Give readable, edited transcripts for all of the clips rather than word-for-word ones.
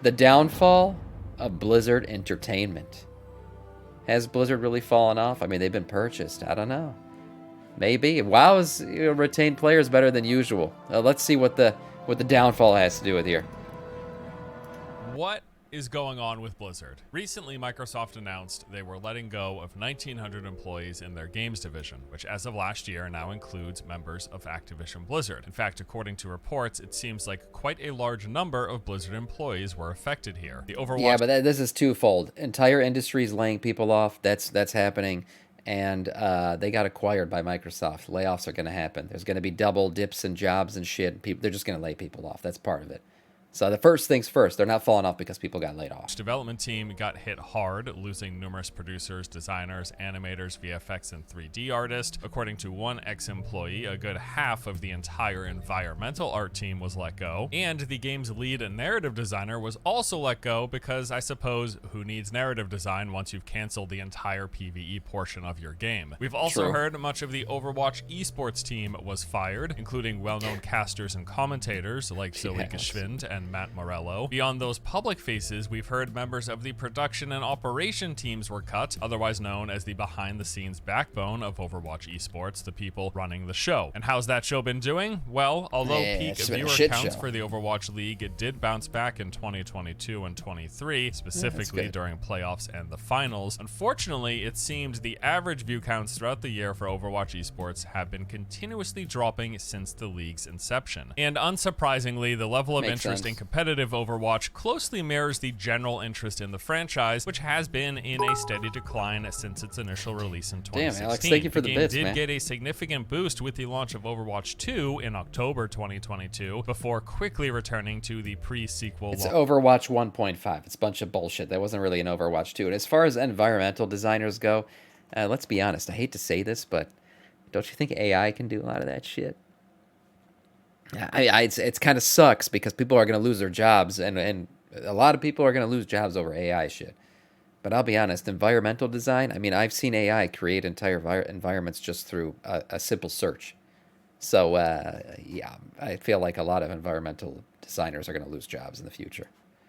The downfall of Blizzard Entertainment. Has Blizzard really fallen off? I mean, they've been purchased. I don't know. Maybe. WoW's retained players better than usual. Let's see what the downfall has to do with here. What is going on with Blizzard? Recently, Microsoft announced they were letting go of 1,900 employees in their games division, which as of last year now includes members of Activision Blizzard. In fact, according to reports, it seems like quite a large number of Blizzard employees were affected here. The Overwatch... Yeah, but this is twofold. Entire industries laying people off. That's happening. And they got acquired by Microsoft. Layoffs are going to happen. There's going to be double dips in jobs and shit. They're just going to lay people off. That's part of it. So the first things first, they're not falling off because people got laid off. Development team got hit hard, losing numerous producers, designers, animators, VFX, and 3D artists. According to one ex-employee, a good half of the entire environmental art team was let go. And the game's lead narrative designer was also let go because, I suppose, who needs narrative design once you've canceled the entire PvE portion of your game? We've also heard much of the Overwatch esports team was fired, including well-known casters and commentators like Zoe Geschwind and Matt Morello. Beyond those public faces, we've heard members of the production and operation teams were cut, otherwise known as the behind-the-scenes backbone of Overwatch esports, the people running the show. And how's that show been doing? Well, although peak viewer counts for the Overwatch League, it did bounce back in 2022 and 23, specifically during playoffs and the finals. Unfortunately, it seemed the average view counts throughout the year for Overwatch esports have been continuously dropping since the league's inception. And unsurprisingly, the level of interest in competitive Overwatch closely mirrors the general interest in the franchise, which has been in a steady decline since its initial release in 2016. Damn, Alex, thank you for the bits, man. The game did get a significant boost with the launch of Overwatch 2 in October 2022, before quickly returning to the pre-sequel. It's Overwatch 1.5. It's a bunch of bullshit. That wasn't really an Overwatch 2. And as far as environmental designers go, let's be honest. I hate to say this, but don't you think AI can do a lot of that shit? It's kind of sucks because people are going to lose their jobs, and a lot of people are going to lose jobs over AI shit. But I'll be honest, environmental design, I mean, I've seen AI create entire environments just through a simple search. So, yeah, I feel like a lot of environmental designers are going to lose jobs in the future.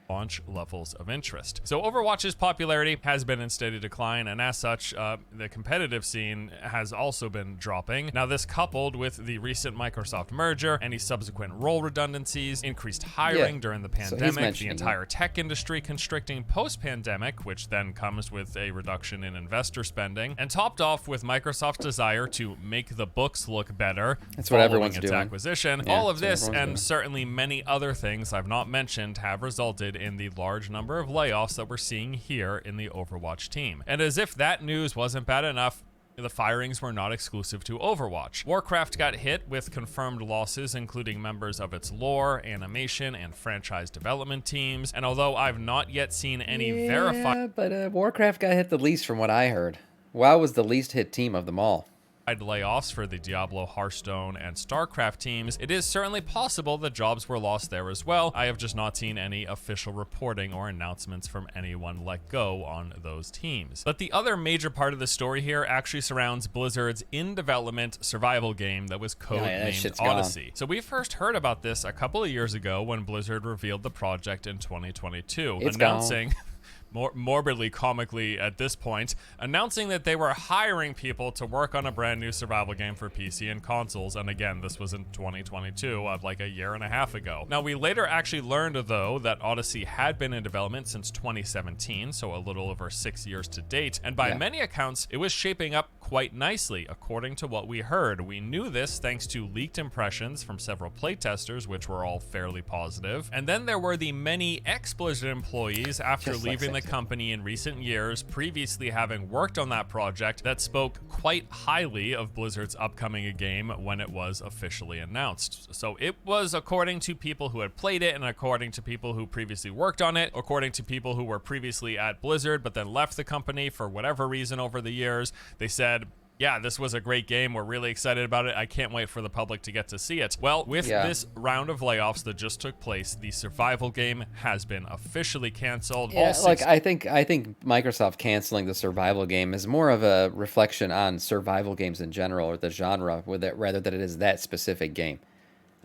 Launch levels of interest. So Overwatch's popularity has been in steady decline, and as such, the competitive scene has also been dropping. Now, this coupled with the recent Microsoft merger, any subsequent role redundancies, increased hiring during the pandemic, the entire tech industry constricting post-pandemic, which then comes with a reduction in investor spending, and topped off with Microsoft's desire to make the books look better. That's what everyone's its doing. Acquisition. All of this, and certainly many other things I've not mentioned, have resulted in the large number of layoffs that we're seeing here in the Overwatch team. And as if that news wasn't bad enough, the firings were not exclusive to Overwatch. Warcraft got hit with confirmed losses, including members of its lore, animation, and franchise development teams. And although I've not yet seen any verified... but Warcraft got hit the least from what I heard. WoW was the least hit team of them all. Layoffs for the Diablo, Hearthstone, and StarCraft teams, it is certainly possible that jobs were lost there as well. I have just not seen any official reporting or announcements from anyone let go on those teams. But the other major part of the story here actually surrounds Blizzard's in-development survival game that was codenamed Odyssey. So we first heard about this a couple of years ago when Blizzard revealed the project in 2022, announcing... morbidly comically at this point, announcing that they were hiring people to work on a brand new survival game for PC and consoles. And again, this was in 2022, like a year and a half ago. Now, we later actually learned, though, that Odyssey had been in development since 2017, so a little over 6 years to date. And by many accounts, it was shaping up quite nicely, according to what we heard. We knew this thanks to leaked impressions from several playtesters, which were all fairly positive. And then there were the many ex-Blizzard employees after leaving the company in recent years, previously having worked on that project, that spoke quite highly of Blizzard's upcoming game when it was officially announced. So it was according to people who had played it, and according to people who previously worked on it, according to people who were previously at Blizzard but then left the company for whatever reason over the years. They said, yeah, this was a great game. We're really excited about it. I can't wait for the public to get to see it. Well, with this round of layoffs that just took place, the survival game has been officially canceled. Yeah, like I think Microsoft canceling the survival game is more of a reflection on survival games in general, or the genre, with it, rather than it is that specific game.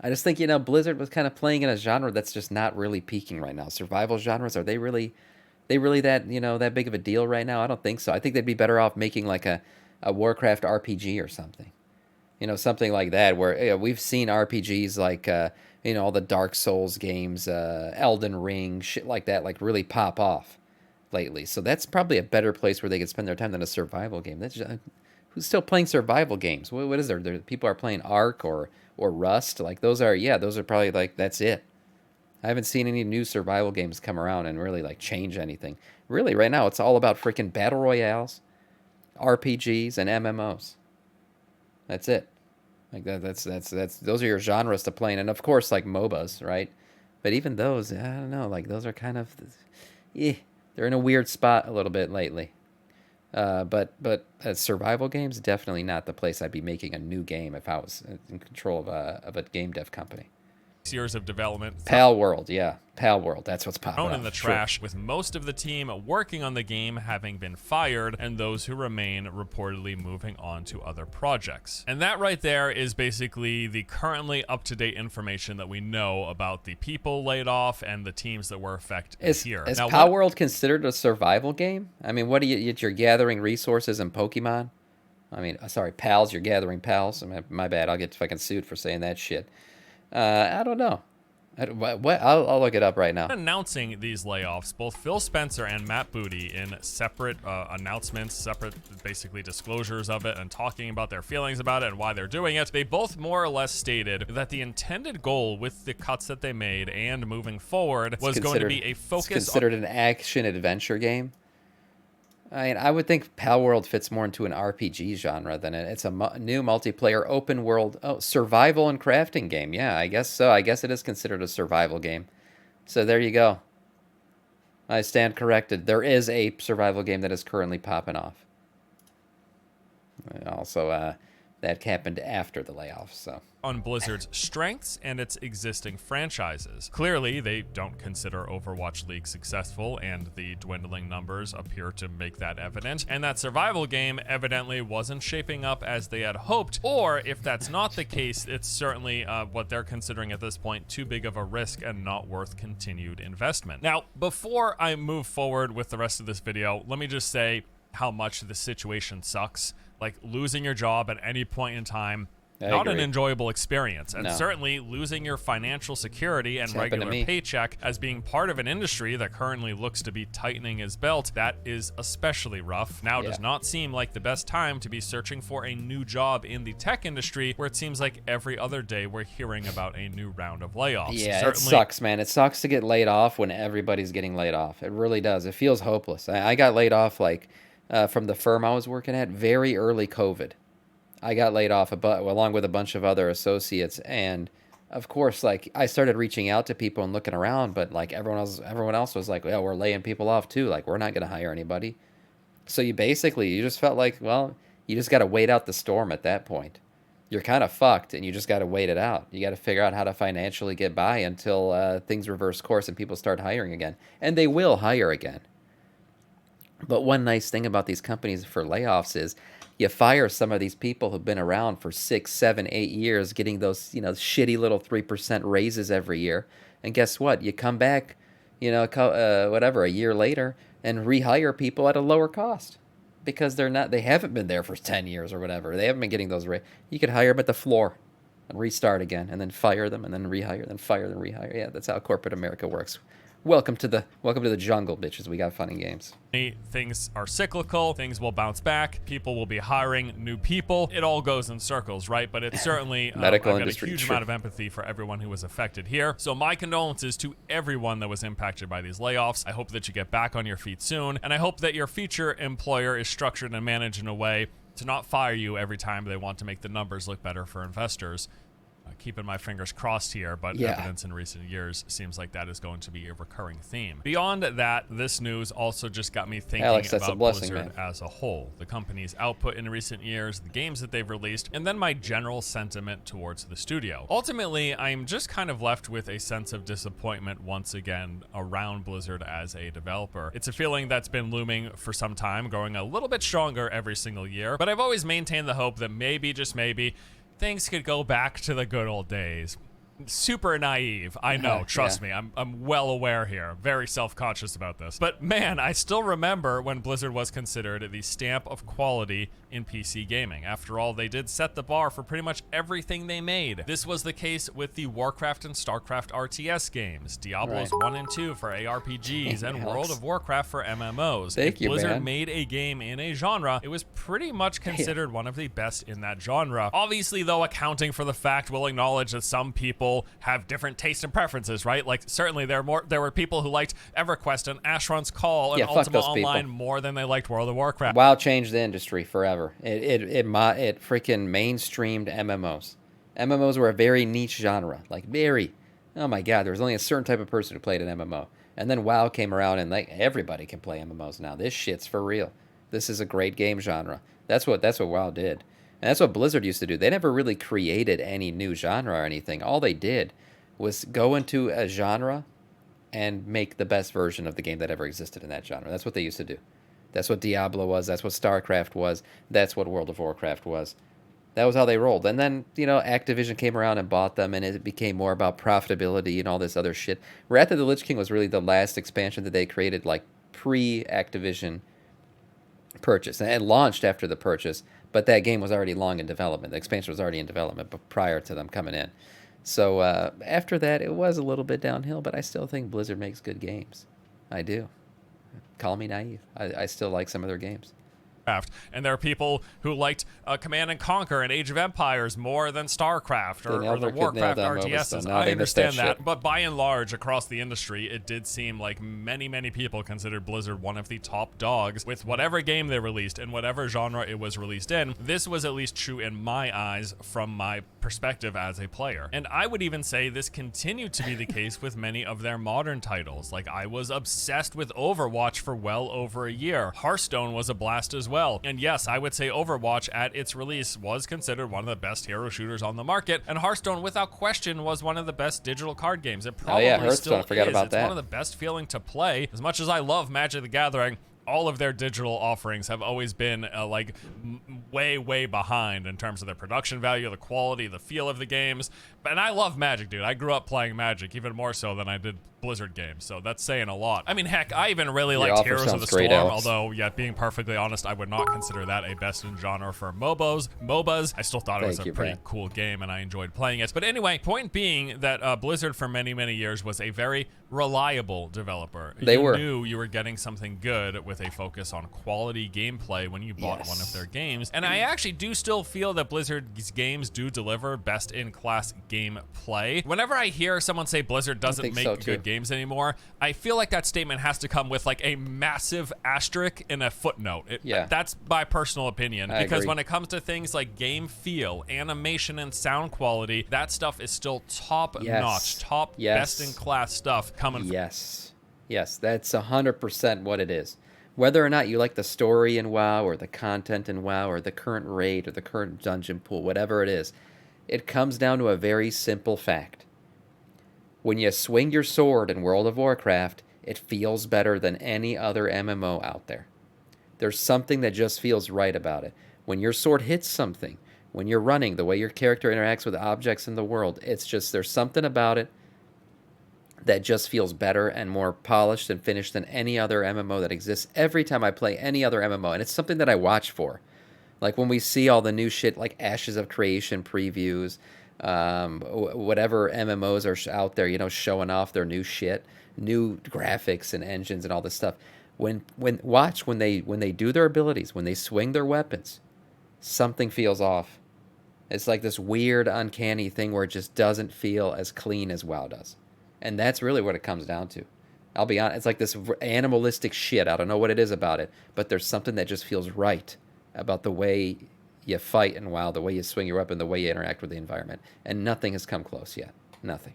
I just think, Blizzard was kind of playing in a genre that's just not really peaking right now. Survival genres, are they really that, that big of a deal right now? I don't think so. I think they'd be better off making like a Warcraft RPG or something. Something like that, where we've seen RPGs like all the Dark Souls games, Elden Ring, shit like that, like really pop off lately. So that's probably a better place where they could spend their time than a survival game. That's just, who's still playing survival games? What is there? People are playing Ark or Rust. Like those are probably like that's it. I haven't seen any new survival games come around and really like change anything. Really, right now it's all about freaking battle royales, RPGs, and MMOs. That's it. Like that's those are your genres to play in, and of course like MOBAs, right? But even those, I don't know, like those are kind of, they're in a weird spot a little bit lately. But survival games, definitely not the place I'd be making a new game if I was in control of a game dev company. Years of development. Pal World, yeah. Pal World, that's what's popping Thrown up. in the trash, with most of the team working on the game having been fired and those who remain reportedly moving on to other projects. And that right there is basically the currently up-to-date information that we know about the people laid off and the teams that were affected here. Is now, Pal World considered a survival game? I mean, what do you're gathering resources in Pokemon? I mean, sorry, pals, you're gathering pals. I mean, my bad, I'll get fucking sued for saying that shit. I don't know. I'll look it up right now. Announcing these layoffs, both Phil Spencer and Matt Booty, in separate announcements, separate basically disclosures of it, and talking about their feelings about it and why they're doing it, they both more or less stated that the intended goal with the cuts that they made and moving forward was going to be a focus. It's considered an action adventure game. I mean, I would think Pal World fits more into an RPG genre than it's a new multiplayer open world survival and crafting game. Yeah, I guess so. I guess it is considered a survival game. So there you go. I stand corrected. There is a survival game that is currently popping off. Also, that happened after the layoffs, so. On Blizzard's strengths and its existing franchises. Clearly, they don't consider Overwatch League successful, and the dwindling numbers appear to make that evident. And that survival game evidently wasn't shaping up as they had hoped, or if that's not the case, it's certainly what they're considering at this point too big of a risk and not worth continued investment. Now, before I move forward with the rest of this video, let me just say how much the situation sucks. Like, losing your job at any point in time, not an enjoyable experience. And certainly losing your financial security and regular paycheck as being part of an industry that currently looks to be tightening its belt, that is especially rough. Now, does not seem like the best time to be searching for a new job in the tech industry, where it seems like every other day we're hearing about a new round of layoffs. Yeah, certainly, it sucks, man. It sucks to get laid off when everybody's getting laid off. It really does. It feels hopeless. I got laid off from the firm I was working at very early COVID. I got laid off along with a bunch of other associates, and of course, like, I started reaching out to people and looking around, but like everyone else was like, well, we're laying people off too. Like, we're not going to hire anybody. So you just felt like, well, you just got to wait out the storm at that point. You're kind of fucked, and you just got to wait it out. You got to figure out how to financially get by until things reverse course and people start hiring again. And they will hire again. But one nice thing about these companies for layoffs is you fire some of these people who've been around for 6, 7, 8 years, getting those, shitty little 3% raises every year. And guess what? You come back, a year later and rehire people at a lower cost because they haven't been there for 10 years or whatever. They haven't been getting those raises. You could hire them at the floor and restart again, and then fire them, and then rehire, then fire, then rehire. Yeah, that's how corporate America works. Welcome to the jungle, bitches. We got fun and games. Things are cyclical. Things will bounce back. People will be hiring new people. It all goes in circles, right? But it's certainly medical I've got industry, a huge amount of empathy for everyone who was affected here. So my condolences to everyone that was impacted by these layoffs. I hope that you get back on your feet soon, and I hope that your future employer is structured and managed in a way to not fire you every time they want to make the numbers look better for investors. Keeping my fingers crossed here, but evidence in recent years seems like that is going to be a recurring theme. Beyond that, this news also just got me thinking about Blizzard as a whole, the company's output in recent years, the games that they've released, and then my general sentiment towards the studio. Ultimately, I'm just kind of left with a sense of disappointment once again around Blizzard as a developer. It's a feeling that's been looming for some time, growing a little bit stronger every single year, but I've always maintained the hope that maybe, just maybe, things could go back to the good old days. Super naive. I know. Trust me. I'm well aware here. Very self-conscious about this. But man, I still remember when Blizzard was considered the stamp of quality in PC gaming. After all, they did set the bar for pretty much everything they made. This was the case with the Warcraft and StarCraft RTS games, Diablos 1 and 2 for ARPGs, and World of Warcraft for MMOs. Thank you, Blizzard man. made a game in a genre, it was pretty much considered one of the best in that genre. Obviously, though, accounting for the fact, we'll acknowledge that some people have different tastes and preferences, right? Like, certainly there were people who liked EverQuest and Asheron's Call and Ultima Online more than they liked World of Warcraft. WoW changed the industry forever. It freaking mainstreamed MMOs. MMOs were a very niche genre, like very. Oh my God, there was only a certain type of person who played an MMO, and then WoW came around, and like everybody can play MMOs now. This shit's for real. This is a great game genre. That's what WoW did. And that's what Blizzard used to do. They never really created any new genre or anything. All they did was go into a genre and make the best version of the game that ever existed in that genre. That's what they used to do. That's what Diablo was. That's what StarCraft was. That's what World of Warcraft was. That was how they rolled. And then, Activision came around and bought them, and it became more about profitability and all this other shit. Wrath of the Lich King was really the last expansion that they created, like, pre-Activision purchase, and launched after the purchase, but that game was already long in development. The expansion was already in development, but prior to them coming in. So after that, it was a little bit downhill, but I still think Blizzard makes good games. I do. Call me naive. I still like some of their games. And there are people who liked Command and Conquer and Age of Empires more than StarCraft or the Warcraft RTSs. I understand that, but by and large, across the industry, it did seem like many, many people considered Blizzard one of the top dogs with whatever game they released and whatever genre it was released in. This was at least true in my eyes from my perspective as a player. And I would even say this continued to be the case with many of their modern titles. Like, I was obsessed with Overwatch for well over a year. Hearthstone was a blast as well. And yes, I would say Overwatch at its release was considered one of the best hero shooters on the market, and Hearthstone without question was one of the best digital card games. It probably still is. It's one of the best feeling to play. As much as I love Magic the Gathering, all of their digital offerings have always been way behind in terms of their production value, the quality, the feel of the games. And I love Magic, dude. I grew up playing Magic even more so than I did Blizzard games, so that's saying a lot. I mean, heck, I even really liked Heroes of the Storm, although, being perfectly honest, I would not consider that a best in genre for MOBAs. I still thought it was a pretty cool game, and I enjoyed playing it. But anyway, point being that Blizzard for many, many years was a very reliable developer. You knew you were getting something good with a focus on quality gameplay when you bought one of their games. And I actually do still feel that Blizzard's games do deliver best-in-class gameplay. Whenever I hear someone say Blizzard doesn't make good games anymore, I feel like that statement has to come with like a massive asterisk and a footnote. That's my personal opinion, because when it comes to things like game feel, animation, and sound quality, that stuff is still top-notch, best-in-class stuff coming from. Yes, that's 100% what it is. Whether or not you like the story in WoW or the content in WoW or the current raid or the current dungeon pool, whatever it is, it comes down to a very simple fact. When you swing your sword in World of Warcraft, it feels better than any other MMO out there. There's something that just feels right about it. When your sword hits something, when you're running, the way your character interacts with objects in the world, it's just, there's something about it that just feels better and more polished and finished than any other MMO that exists every time I play any other MMO. And it's something that I watch for. Like when we see all the new shit like Ashes of Creation previews, whatever MMOs are out there, showing off their new shit, new graphics and engines and all this stuff. When they do their abilities, when they swing their weapons, something feels off. It's like this weird, uncanny thing where it just doesn't feel as clean as WoW does. And that's really what it comes down to. I'll be honest, it's like this animalistic shit. I don't know what it is about it, but there's something that just feels right about the way you fight in WoW, the way you swing your weapon, the way you interact with the environment. And nothing has come close yet. Nothing.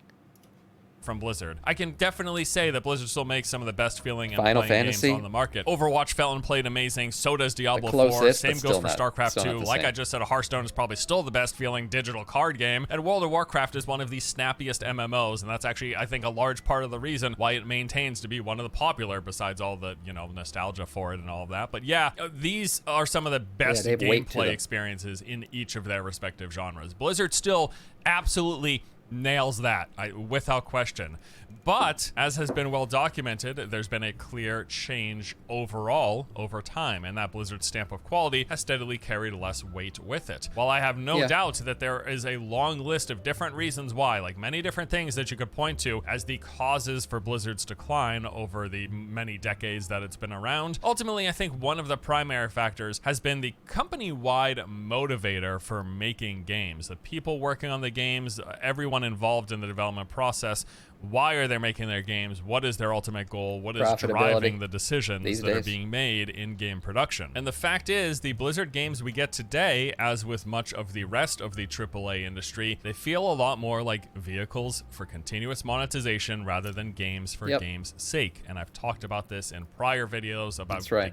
From Blizzard. I can definitely say that Blizzard still makes some of the best feeling and Final playing Fantasy games on the market. Overwatch felt and played amazing. So does Diablo 4. Same goes for StarCraft 2. Like I just said, Hearthstone is probably still the best feeling digital card game. And World of Warcraft is one of the snappiest MMOs. And that's actually, I think, a large part of the reason why it maintains to be one of the popular, besides all the, nostalgia for it and all of that. But yeah, these are some of the best gameplay experiences in each of their respective genres. Blizzard still absolutely nails that without question. But as has been well documented, there's been a clear change overall over time, and that Blizzard stamp of quality has steadily carried less weight with it. While I have no doubt that there is a long list of different reasons why, like many different things that you could point to as the causes for Blizzard's decline over the many decades that it's been around, ultimately I think one of the primary factors has been the company-wide motivator for making games. The people working on the games, everyone involved in the development process, why are they making their games? What is their ultimate goal? What is driving the decisions that are being made in game production? And the fact is, the Blizzard games we get today, as with much of the rest of the AAA industry, they feel a lot more like vehicles for continuous monetization rather than games for game's sake. And I've talked about this in prior videos about the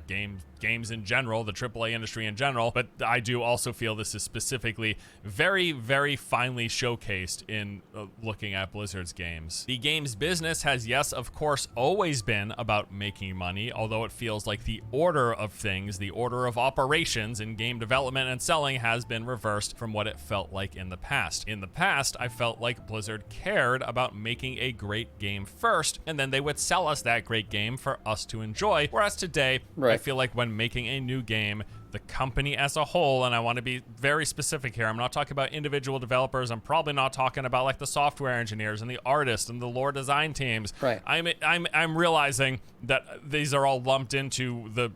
games in general, the AAA industry in general, but I do also feel this is specifically very, very finely showcased in looking at Blizzard's games. The games business has, yes, of course, always been about making money, although it feels like the order of things, the order of operations in game development and selling has been reversed from what it felt like in the past. In the past, I felt like Blizzard cared about making a great game first, and then they would sell us that great game for us to enjoy, whereas today, I feel like when making a new game, the company as a whole, and I want to be very specific here, I'm not talking about individual developers, I'm probably not talking about like the software engineers and the artists and the lore design teams. I'm realizing that these are all lumped into the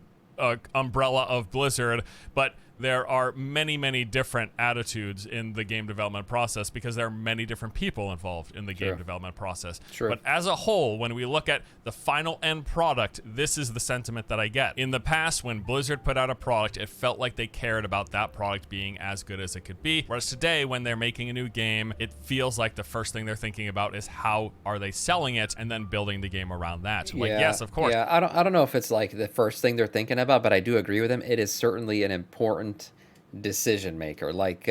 umbrella of Blizzard, but there are many, many different attitudes in the game development process because there are many different people involved in the game development process. But as a whole, when we look at the final end product, this is the sentiment that I get. In the past, when Blizzard put out a product, it felt like they cared about that product being as good as it could be. Whereas today, when they're making a new game, it feels like the first thing they're thinking about is how are they selling it and then building the game around that. Like, yes, of course. Yeah, I don't know if it's like the first thing they're thinking about, but I do agree with them. It is certainly an important decision maker. Like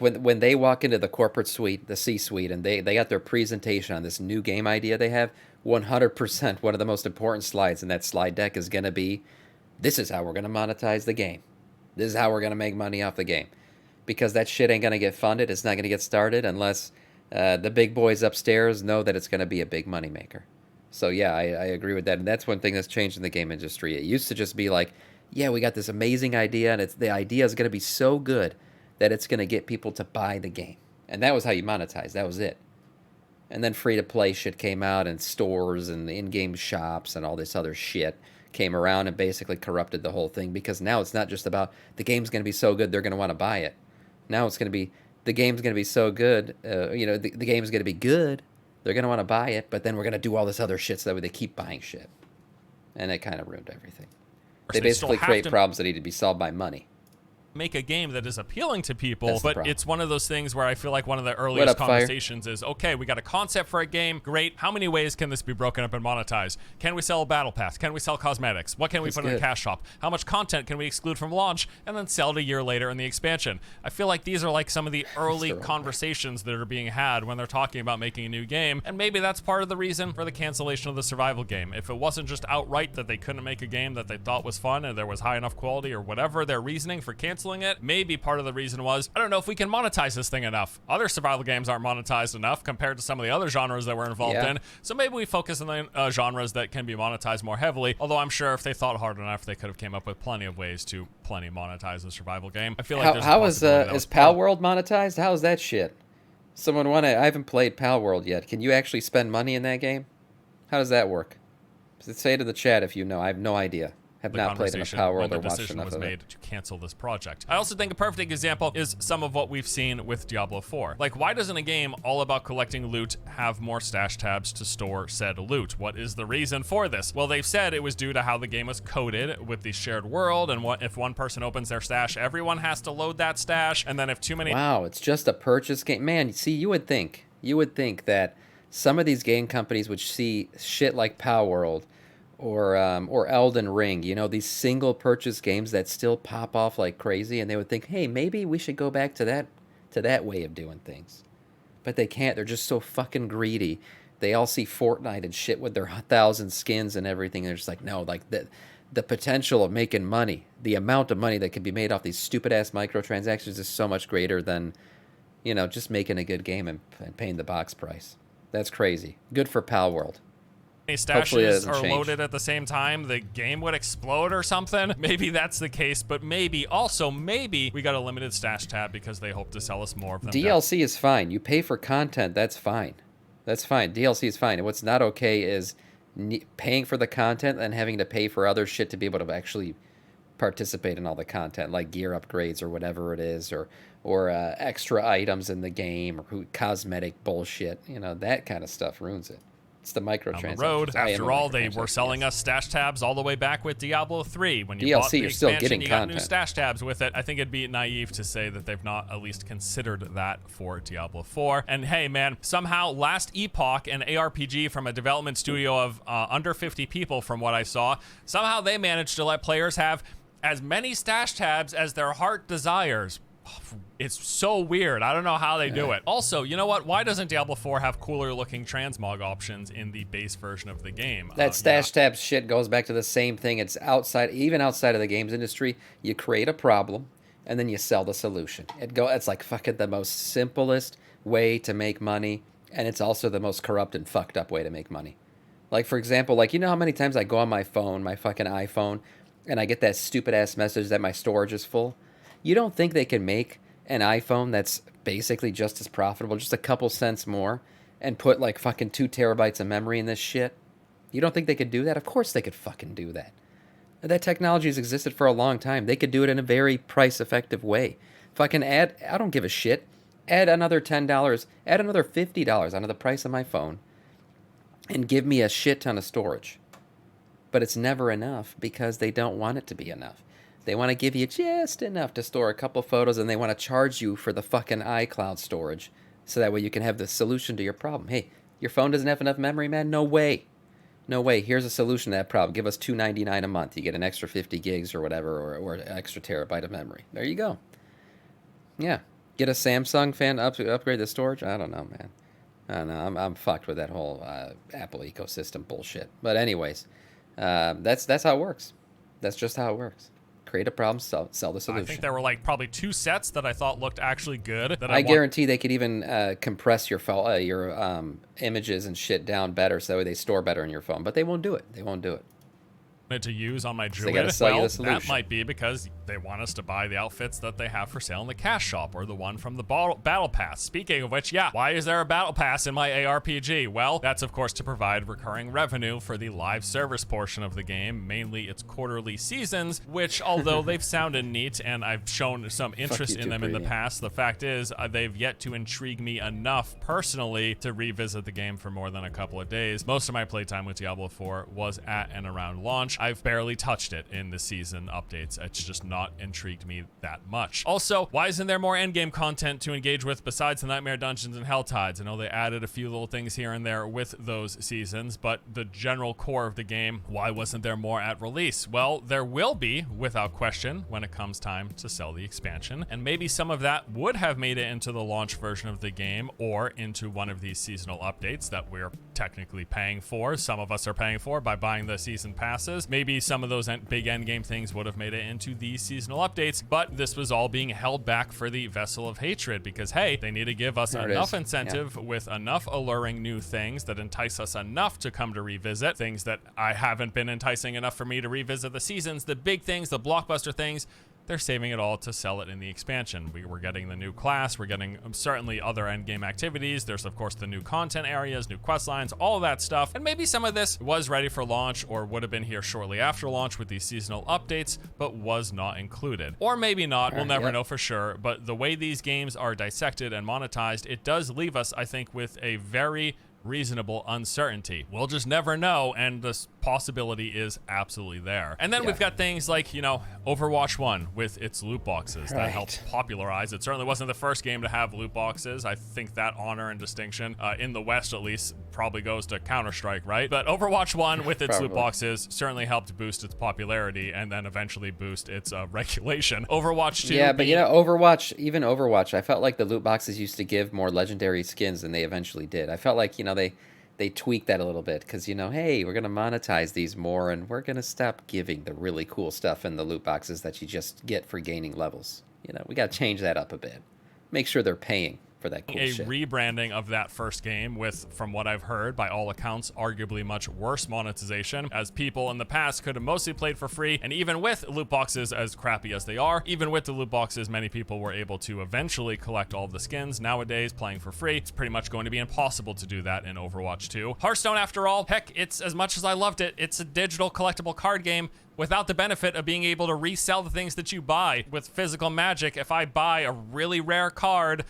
when they walk into the corporate suite, the C-suite, and they got their presentation on this new game idea they have, 100% one of the most important slides in that slide deck is going to be, this is how we're going to monetize the game. This is how we're going to make money off the game. Because that shit ain't going to get funded. It's not going to get started unless the big boys upstairs know that it's going to be a big money maker. So yeah, I agree with that. And that's one thing that's changed in the game industry. It used to just be like, yeah, we got this amazing idea, and the idea is going to be so good that it's going to get people to buy the game. And that was how you monetize. That was it. And then free-to-play shit came out, and stores and in-game shops and all this other shit came around and basically corrupted the whole thing, because now it's not just about the game's going to be so good they're going to want to buy it. Now it's going to be the game's going to be so good, the game's going to be good, they're going to want to buy it, but then we're going to do all this other shit so that way they keep buying shit. And it kind of ruined everything. They basically create problems that need to be solved by money. Make a game that is appealing to people, but it's one of those things where I feel like one of the earliest conversations is, okay, we got a concept for a game, great, how many ways can this be broken up and monetized? Can we sell a battle pass? Can we sell cosmetics? What can we put in the cash shop? How much content can we exclude from launch and then sell it a year later in the expansion? I feel like these are like some of the early conversations that are being had when they're talking about making a new game, and maybe that's part of the reason for the cancellation of the survival game. If it wasn't just outright that they couldn't make a game that they thought was fun and there was high enough quality or whatever their reasoning for canceling it, maybe part of the reason was, I don't know if we can monetize this thing enough. Other survival games aren't monetized enough compared to some of the other genres that we're involved in, so maybe we focus on the genres that can be monetized more heavily, although I'm sure if they thought hard enough, they could have came up with plenty of ways to monetize the survival game. I feel like how is Pal World monetized? How is that shit? I haven't played Pal World yet. Can you actually spend money in that game? How does that work? Say it in the chat if you know. I have no idea. Have not played enough Power World or watched enough of it. The decision was made to cancel this project. I also think a perfect example is some of what we've seen with Diablo 4. Like, why doesn't a game all about collecting loot have more stash tabs to store said loot? What is the reason for this? Well, they've said it was due to how the game was coded with the shared world, and if one person opens their stash, everyone has to load that stash, and then if too many... Wow, it's just a purchase game. Man, see, you would think that some of these game companies would see shit like Power World or Elden Ring, these single purchase games that still pop off like crazy, and they would think, hey, maybe we should go back to that way of doing things. But they can't. They're just so fucking greedy. They all see Fortnite and shit with their 1,000 skins and everything. They're just like, no, like the potential of making money, the amount of money that can be made off these stupid ass microtransactions is so much greater than just making a good game and paying the box price. That's crazy. Good for Pal World. Hopefully it Stashes doesn't are change. loaded at the same time, the game would explode or something. Maybe that's the case, but maybe we got a limited stash tab because they hope to sell us more of them. DLC is fine. You pay for content, that's fine. That's fine. DLC is fine. And what's not okay is paying for the content and having to pay for other shit to be able to actually participate in all the content, like gear upgrades or whatever it is, or extra items in the game, or cosmetic bullshit. That kind of stuff ruins it. It's the microtransactions. On the road, after all, they were selling us stash tabs all the way back with Diablo 3. When you bought the you're still expansion, getting you got content. new stash tabs with it. I think it'd be naive to say that they've not at least considered that for Diablo 4. And hey, man, somehow Last Epoch, an ARPG from a development studio of under 50 people from what I saw, somehow they managed to let players have as many stash tabs as their heart desires. It's so weird. I don't know how they do it. Also, you know what? Why doesn't Diablo 4 have cooler looking transmog options in the base version of the game? That stash tab shit goes back to the same thing. It's even outside of the games industry. You create a problem and then you sell the solution. It's like fucking the most simplest way to make money, and it's also the most corrupt and fucked up way to make money. Like, for example, you know how many times I go on my phone, my fucking iPhone, and I get that stupid ass message that my storage is full? You don't think they can make an iPhone that's basically just as profitable, just a couple cents more, and put like fucking 2 terabytes of memory in this shit? You don't think they could do that? Of course they could fucking do that. That technology has existed for a long time. They could do it in a very price-effective way. Fucking I don't give a shit. Add another $10, add another $50 onto the price of my phone, and give me a shit ton of storage. But it's never enough because they don't want it to be enough. They want to give you just enough to store a couple photos, and they want to charge you for the fucking iCloud storage so that way you can have the solution to your problem. Hey, your phone doesn't have enough memory, man? No way. No way. Here's a solution to that problem. Give us $2.99 a month. You get an extra 50 gigs or whatever, or an extra terabyte of memory. There you go. Yeah. Get a Samsung fan upgrade the storage? I don't know, man. I don't know. I'm fucked with that whole Apple ecosystem bullshit. But anyways, that's how it works. That's just how it works. Create a problem, sell the solution. I think there were probably 2 sets that I thought looked actually good. I guarantee they could even compress your images and shit down better so that way they store better in your phone. But they won't do it. They won't do it. To use on my druid. They gotta sell you the That solution. might be because they want us to buy the outfits that they have for sale in the cash shop, or the one from the battle pass. Speaking of which, yeah, why is there a battle pass in my ARPG? Well, that's of course to provide recurring revenue for the live service portion of the game, mainly its quarterly seasons, which although they've sounded neat and I've shown some interest in them in the past, the fact is they've yet to intrigue me enough personally to revisit the game for more than a couple of days. Most of my playtime with Diablo 4 was at and around launch. I've barely touched it in the season updates. It's just not intrigued me that much. Also, why isn't there more endgame content to engage with besides the Nightmare Dungeons and Hell Tides? I know they added a few little things here and there with those seasons, but the general core of the game, why wasn't there more at release? Well, there will be, without question, when it comes time to sell the expansion, and maybe some of that would have made it into the launch version of the game or into one of these seasonal updates that we're technically paying for. Some of us are paying for by buying the season passes. Maybe some of those big endgame things would have made it into these seasonal updates, but this was all being held back for the Vessel of Hatred because, hey, they need to give us enough incentive with enough alluring new things that entice us enough to come to revisit things that I haven't been enticing enough for me to revisit the seasons, the big things, the blockbuster things. They're saving it all to sell it in the expansion. We're getting the new class. We're getting certainly other endgame activities. There's, of course, the new content areas, new quest lines, all of that stuff. And maybe some of this was ready for launch or would have been here shortly after launch with these seasonal updates, but was not included. Or maybe not. We'll never know for sure. But the way these games are dissected and monetized, it does leave us, I think, with a very reasonable uncertainty. We'll just never know, and this possibility is absolutely there. And then we've got things like, Overwatch 1 with its loot boxes that helped popularize. It certainly wasn't the first game to have loot boxes. I think that honor and distinction, in the West at least, probably goes to Counter-Strike, right? But Overwatch 1 with its loot boxes certainly helped boost its popularity and then eventually boost its regulation. Overwatch 2... Yeah, but Overwatch, I felt like the loot boxes used to give more legendary skins than they eventually did. I felt like, they tweaked that a little bit because, hey, we're going to monetize these more and we're going to stop giving the really cool stuff in the loot boxes that you just get for gaining levels. We got to change that up a bit. Make sure they're paying. for that cool a shit. rebranding of that first game with, from what I've heard, by all accounts, arguably much worse monetization, as people in the past could have mostly played for free, and even with loot boxes, as crappy as they are, even with the loot boxes, many people were able to eventually collect all of the skins. Nowadays, playing for free, it's pretty much going to be impossible to do that in Overwatch 2. Hearthstone, after all, heck, it's, as much as I loved it, it's a digital collectible card game without the benefit of being able to resell the things that you buy. With physical Magic, if I buy a really rare card,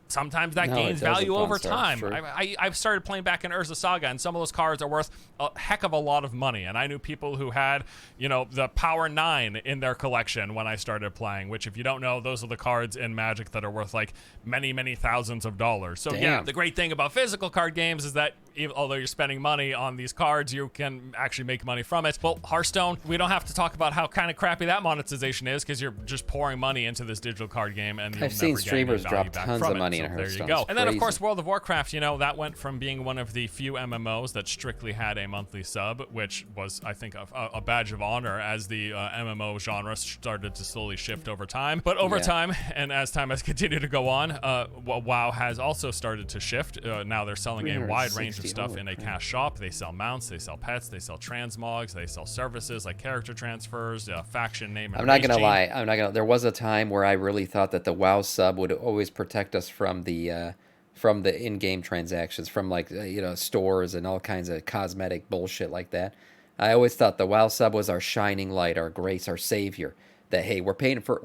sometimes that gains value over time. Sure. I've started playing back in Urza Saga, and some of those cards are worth a heck of a lot of money. And I knew people who had, you know, the Power 9 in their collection when I started playing, which, if you don't know, those are the cards in Magic that are worth like many, many thousands of dollars. So yeah, the great thing about physical card games is that although you're spending money on these cards, you can actually make money from it. Well, Hearthstone, we don't have to talk about how kind of crappy that monetization is, because you're just pouring money into this digital card game, and I've seen streamers drop tons of money in Hearthstone. There you go. And then, of course, World of Warcraft, you know, that went from being one of the few MMOs that strictly had a monthly sub, which was, I think, a badge of honor as the MMO genre started to slowly shift over time. But over time, and as time has continued to go on, WoW has also started to shift. Now they're selling a wide range of stuff in a cash shop. They sell mounts, they sell pets, they sell transmogs, they sell services like character transfers, faction name, and I'm not gonna lie. There was a time where I really thought that the WoW sub would always protect us from the in-game transactions, from like stores and all kinds of cosmetic bullshit like that. I always thought the WoW sub was our shining light, our grace, our savior. That, hey, we're paying for,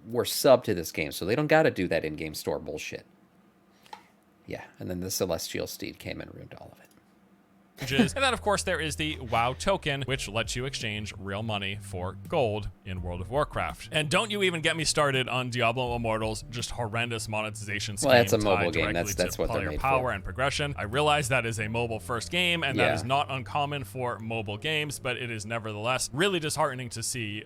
we're sub to this game, so they don't got to do that in-game store bullshit. Yeah, and then the Celestial Steed came and ruined all of it. And then, of course, there is the WoW token, which lets you exchange real money for gold in World of Warcraft. And don't you even get me started on Diablo Immortal's just horrendous monetization scheme. Well, that's a mobile game. That's what they're made power for. And progression. I realize that is a mobile-first game, and that is not uncommon for mobile games, but it is nevertheless really disheartening to see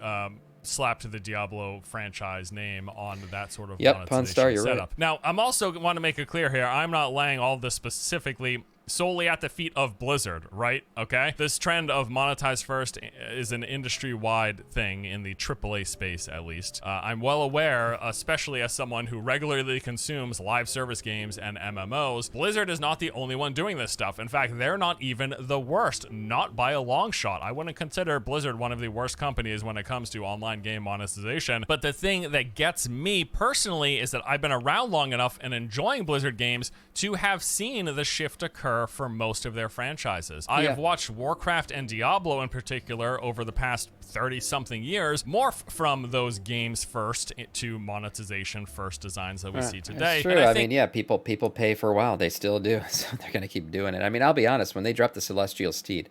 slap to the Diablo franchise name on that sort of monetization setup. Right. Now, I'm also want to make it clear here, I'm not laying all this specifically solely at the feet of Blizzard, right? Okay? This trend of monetize first is an industry-wide thing in the AAA space, at least. I'm well aware, especially as someone who regularly consumes live service games and MMOs, Blizzard is not the only one doing this stuff. In fact, they're not even the worst, not by a long shot. I wouldn't consider Blizzard one of the worst companies when it comes to online game monetization. But the thing that gets me personally is that I've been around long enough and enjoying Blizzard games to have seen the shift occur for most of their franchises. I have watched Warcraft and Diablo in particular over the past 30-something years morph from those games first to monetization first designs that we see today. That's true. I mean, people pay for a while. They still do, so they're going to keep doing it. I mean, I'll be honest, when they dropped the Celestial Steed,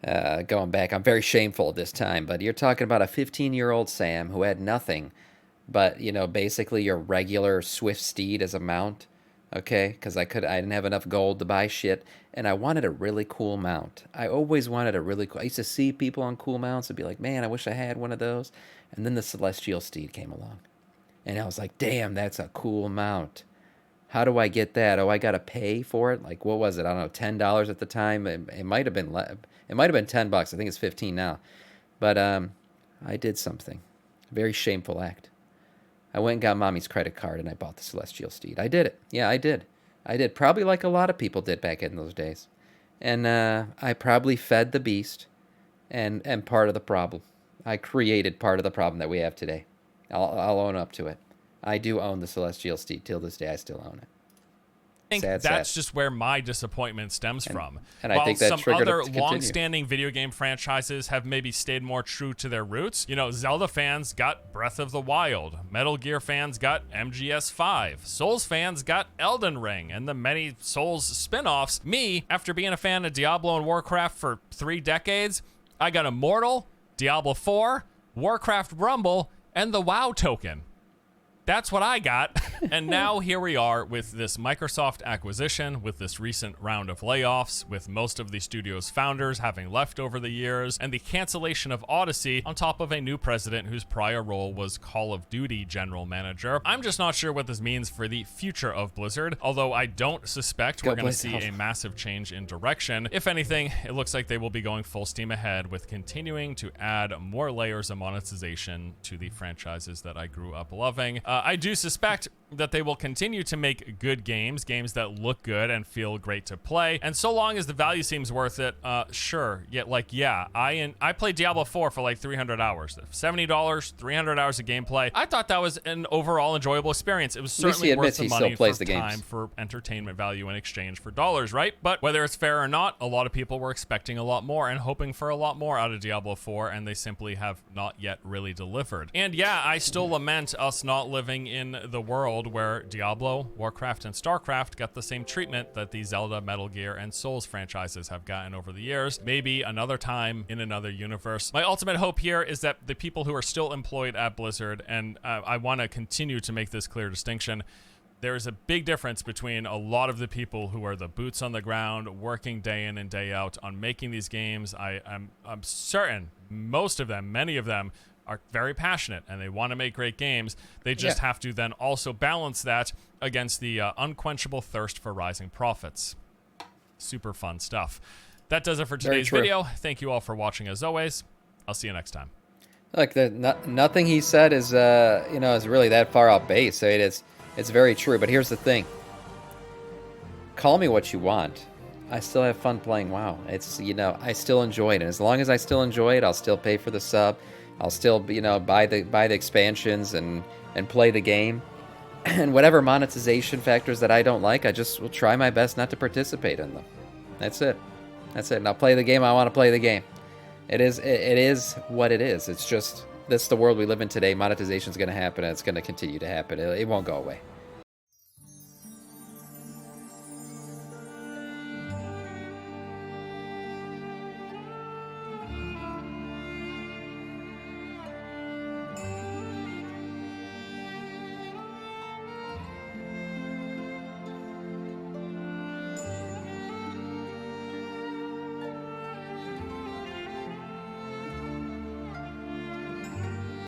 going back, I'm very shameful this time, but you're talking about a 15-year-old Sam who had nothing but, basically your regular Swift Steed as a mount. Okay, because I didn't have enough gold to buy shit, and I wanted a really cool mount. I always wanted a really cool. I used to see people on cool mounts and be like, man, I wish I had one of those. And then the Celestial Steed came along, and I was like, damn, that's a cool mount. How do I get that? Oh, I gotta pay for it. Like, what was it? I don't know, $10 at the time. It might have been it might have been $10. I think it's 15 now. But I did something. Very shameful act. I went and got mommy's credit card and I bought the Celestial Steed. I did it. Yeah, I did. Probably like a lot of people did back in those days. And I probably fed the beast and part of the problem. I created part of the problem that we have today. I'll own up to it. I do own the Celestial Steed. Till this day, I still own it. I think that's just where my disappointment stems from. And I think that some triggered other it to continue. long-standing video game franchises have maybe stayed more true to their roots. Zelda fans got Breath of the Wild. Metal Gear fans got MGS5. Souls fans got Elden Ring and the many Souls spin-offs. Me, after being a fan of Diablo and Warcraft for 3 decades, I got Immortal, Diablo 4, Warcraft Rumble, and the WoW token. That's what I got. And now here we are with this Microsoft acquisition, with this recent round of layoffs, with most of the studio's founders having left over the years, and the cancellation of Odyssey on top of a new president whose prior role was Call of Duty general manager. I'm just not sure what this means for the future of Blizzard, although I don't suspect we're going to see a massive change in direction. If anything, it looks like they will be going full steam ahead with continuing to add more layers of monetization to the franchises that I grew up loving. I do suspect that they will continue to make good games, games that look good and feel great to play. And so long as the value seems worth it, sure. I played Diablo 4 for like 300 hours. $70, 300 hours of gameplay. I thought that was an overall enjoyable experience. It was certainly worth the money for time, for entertainment value in exchange for dollars, right? But whether it's fair or not, a lot of people were expecting a lot more and hoping for a lot more out of Diablo 4, and they simply have not yet really delivered. And yeah, I still lament us not living in the world where Diablo, Warcraft, and StarCraft got the same treatment that the Zelda, Metal Gear, and Souls franchises have gotten over the years. Maybe another time in another universe. My ultimate hope here is that the people who are still employed at Blizzard, and I want to continue to make this clear distinction, there is a big difference between a lot of the people who are the boots on the ground, working day in and day out on making these games. I'm certain most of them, many of them, are very passionate and they want to make great games. They just have to then also balance that against the unquenchable thirst for rising profits. Super fun stuff. That does it for today's video. Thank you all for watching as always. I'll see you next time. Look, nothing he said is is really that far off base. I mean, it's very true. But here's the thing. Call me what you want. I still have fun playing WoW. It's I still enjoy it, and as long as I still enjoy it, I'll still pay for the sub. I'll still, buy the expansions and play the game. And whatever monetization factors that I don't like, I just will try my best not to participate in them. That's it. And I'll play the game I want to play the game. It is what it is. It's just, this is the world we live in today. Monetization is going to happen, and it's going to continue to happen. It won't go away.